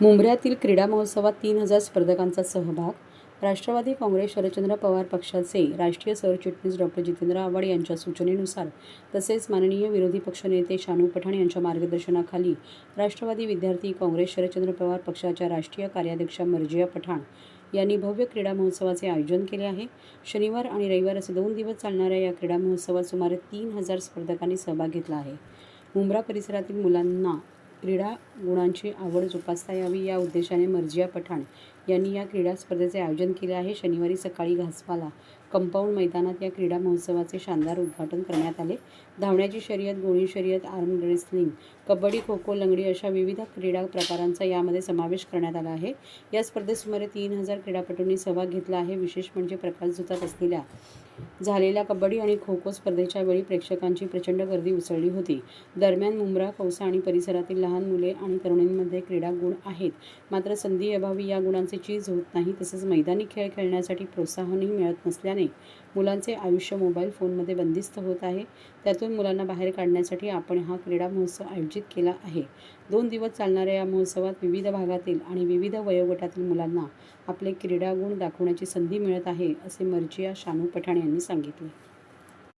मुंब्र्यातील क्रीडा महोत्सवात 3,000 स्पर्धकांचा सहभाग. राष्ट्रवादी काँग्रेस शरदचंद्र पवार पक्षाचे राष्ट्रीय सरचिटणीस डॉ. जितेंद्र आव्हाड यांच्या सूचनेनुसार तसेच माननीय विरोधी पक्षनेते शानू पठाण यांच्या मार्गदर्शनाखाली राष्ट्रवादी विद्यार्थी काँग्रेस शरदचंद्र पवार पक्षाच्या राष्ट्रीय कार्याध्यक्षा मर्जिया पठाण यांनी भव्य क्रीडा महोत्सवाचे आयोजन केले आहे. शनिवार आणि रविवार असे 2 दिवस चालणाऱ्या या क्रीडा महोत्सवात सुमारे 3,000 स्पर्धकांनी सहभाग घेतला आहे. मुंब्रा परिसरातील मुलांना क्रीडा गुणांची आवड जोपासता यावी या उद्देशाने मर्जिया पठाण यांनी या क्रीडा स्पर्धेचे आयोजन केले आहे. शनिवारी सकाळी घासपाला कंपाऊंड मैदानात या क्रीडा महोत्सवाचे शानदार उद्घाटन करण्यात आले. धावण्याची शर्यत, गोळी शर्यत, आर्म रेसलिंग, कबड्डी, खो खो, लंगडी अशा विविध क्रीडा प्रकारांचा यामध्ये समावेश करण्यात आला आहे. या स्पर्धेत सुमारे 3,000 क्रीडापटूंनी सहभाग घेतला आहे. विशेष म्हणजे प्रकाशझोतात असलेल्या झालेल्या कबड्डी आणि खो खो स्पर्धेच्या वेळी प्रेक्षकांची प्रचंड गर्दी उसळली होती. दरम्यान मुंब्रा, कौसा आणि परिसरातील लहान मुले आणि तरुणींमध्ये क्रीडा गुण आहेत, मात्र संधीअभावी या गुणांचे चीज होत नाही. तसेच मैदानी खेळ खेळण्यासाठी प्रोत्साहनही मिळत नसल्याने मुलांचे आयुष्य मोबाईल फोनमध्ये बंदिस्त होत आहे. त्यातून मुलांना बाहेर काढण्यासाठी आपण हा क्रीडा महोत्सव आयोजित केला आहे. 2 दिवस चालणाऱ्या या महोत्सवात विविध भागातील आणि विविध वयोगटातील मुलांना आपले क्रीडा गुण दाखवण्याची संधी मिळत आहे, असे मर्जिया शानू पठाण यांनी सांगितले.